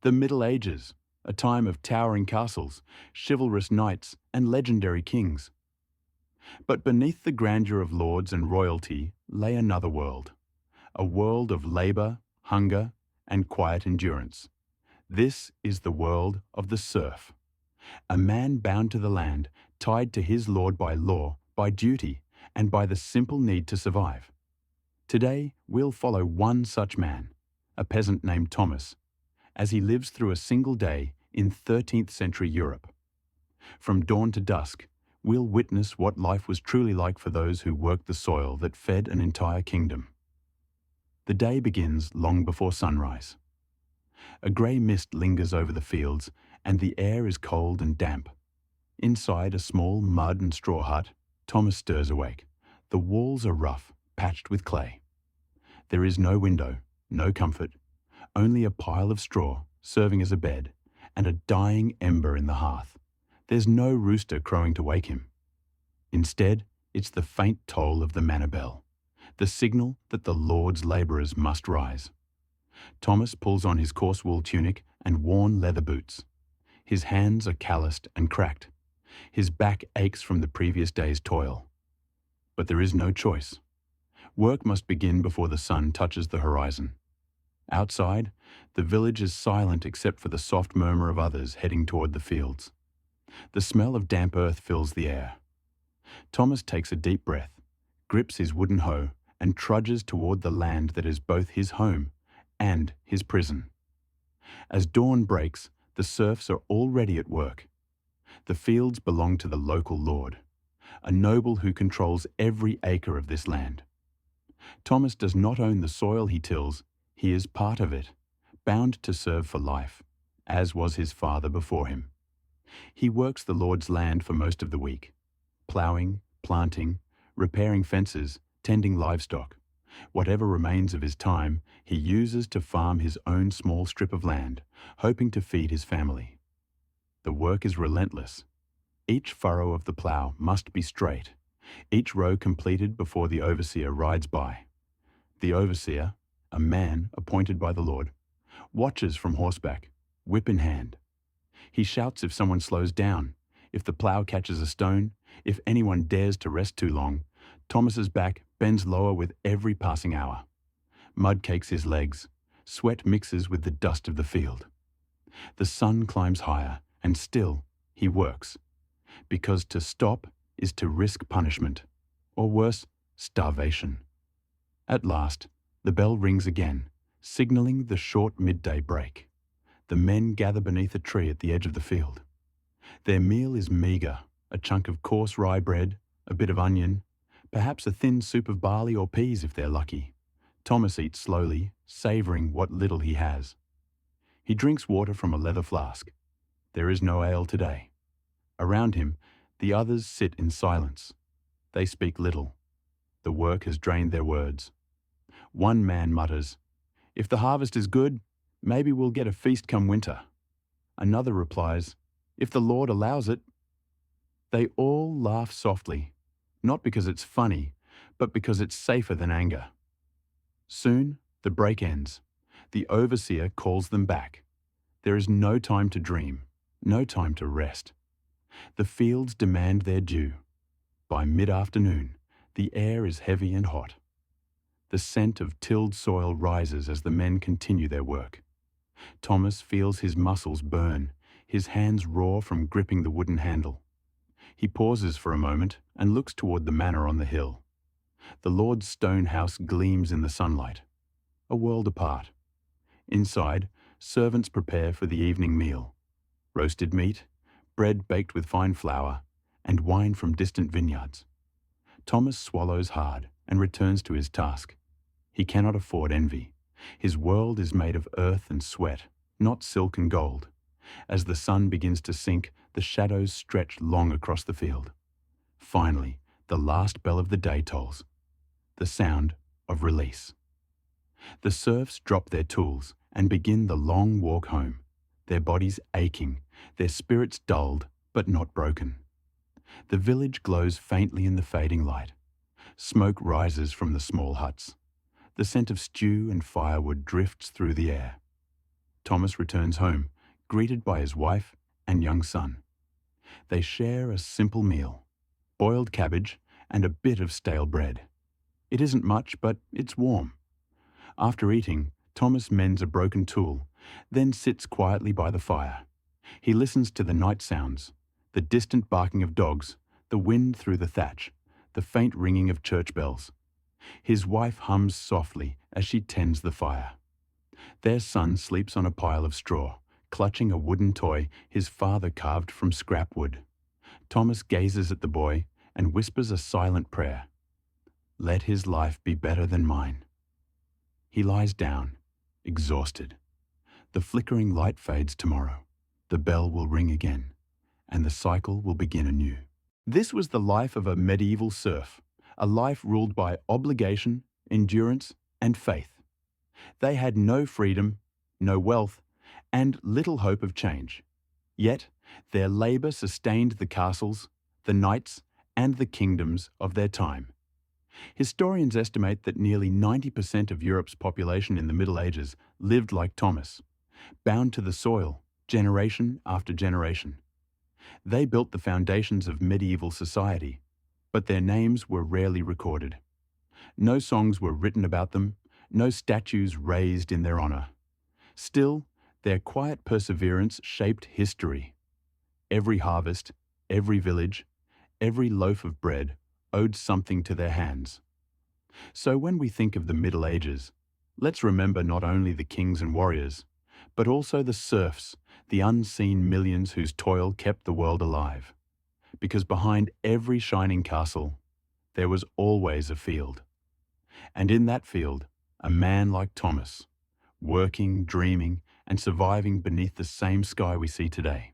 The Middle Ages, a time of towering castles, chivalrous knights, and legendary kings. But beneath the grandeur of lords and royalty lay another world, a world of labor, hunger, and quiet endurance. This is the world of the serf, a man bound to the land, tied to his lord by law, by duty, and by the simple need to survive. Today, we'll follow one such man, a peasant named Thomas, as he lives through a single day in 13th century Europe. From dawn to dusk, we'll witness what life was truly like for those who worked the soil that fed an entire kingdom. The day begins long before sunrise. A grey mist lingers over the fields, and the air is cold and damp. Inside a small mud and straw hut, Thomas stirs awake. The walls are rough, patched with clay. There is no window, no comfort, only a pile of straw serving as a bed, and a dying ember in the hearth. There's no rooster crowing to wake him. Instead, it's the faint toll of the manor bell, the signal that the Lord's labourers must rise. Thomas pulls on his coarse wool tunic and worn leather boots. His hands are calloused and cracked. His back aches from the previous day's toil. But there is no choice. Work must begin before the sun touches the horizon. Outside, the village is silent except for the soft murmur of others heading toward the fields. The smell of damp earth fills the air. Thomas takes a deep breath, grips his wooden hoe, and trudges toward the land that is both his home and his prison. As dawn breaks, the serfs are already at work. The fields belong to the local lord, a noble who controls every acre of this land. Thomas does not own the soil he tills, he is part of it, bound to serve for life, as was his father before him. He works the Lord's land for most of the week, ploughing, planting, repairing fences, tending livestock. Whatever remains of his time, he uses to farm his own small strip of land, hoping to feed his family. The work is relentless. Each furrow of the plough must be straight, each row completed before the overseer rides by. The overseer, a man appointed by the Lord, watches from horseback, whip in hand. He shouts if someone slows down, if the plough catches a stone, if anyone dares to rest too long. Thomas's back bends lower with every passing hour. Mud cakes his legs, sweat mixes with the dust of the field. The sun climbs higher, and still he works, because to stop is to risk punishment, or worse, starvation. At last, the bell rings again, signaling the short midday break. The men gather beneath a tree at the edge of the field. Their meal is meagre, a chunk of coarse rye bread, a bit of onion, perhaps a thin soup of barley or peas if they're lucky. Thomas eats slowly, savouring what little he has. He drinks water from a leather flask. There is no ale today. Around him, the others sit in silence. They speak little. The work has drained their words. One man mutters, "If the harvest is good, maybe we'll get a feast come winter." Another replies, "If the Lord allows it." They all laugh softly, not because it's funny, but because it's safer than anger. Soon, the break ends. The overseer calls them back. There is no time to dream, no time to rest. The fields demand their due. By mid-afternoon, the air is heavy and hot. The scent of tilled soil rises as the men continue their work. Thomas feels his muscles burn, his hands raw from gripping the wooden handle. He pauses for a moment and looks toward the manor on the hill. The Lord's stone house gleams in the sunlight, a world apart. Inside, servants prepare for the evening meal. Roasted meat, bread baked with fine flour, and wine from distant vineyards. Thomas swallows hard and returns to his task. He cannot afford envy. His world is made of earth and sweat, not silk and gold. As the sun begins to sink, the shadows stretch long across the field. Finally, the last bell of the day tolls. The sound of release. The serfs drop their tools and begin the long walk home, their bodies aching, their spirits dulled but not broken. The village glows faintly in the fading light. Smoke rises from the small huts. The scent of stew and firewood drifts through the air. Thomas returns home, greeted by his wife and young son. They share a simple meal, boiled cabbage and a bit of stale bread. It isn't much, but it's warm. After eating, Thomas mends a broken tool, then sits quietly by the fire. He listens to the night sounds, the distant barking of dogs, the wind through the thatch, the faint ringing of church bells. His wife hums softly as she tends the fire. Their son sleeps on a pile of straw, clutching a wooden toy his father carved from scrap wood. Thomas gazes at the boy and whispers a silent prayer. Let his life be better than mine. He lies down, exhausted. The flickering light fades tomorrow. The bell will ring again, and the cycle will begin anew. This was the life of a medieval serf, a life ruled by obligation, endurance, and faith. They had no freedom, no wealth, and little hope of change. Yet, their labour sustained the castles, the knights, and the kingdoms of their time. Historians estimate that nearly 90% of Europe's population in the Middle Ages lived like Thomas, bound to the soil, generation after generation. They built the foundations of medieval society, but their names were rarely recorded. No songs were written about them, no statues raised in their honour. Still, their quiet perseverance shaped history. Every harvest, every village, every loaf of bread owed something to their hands. So when we think of the Middle Ages, let's remember not only the kings and warriors, but also the serfs, the unseen millions whose toil kept the world alive. Because behind every shining castle, there was always a field. And in that field, a man like Thomas, working, dreaming, and surviving beneath the same sky we see today.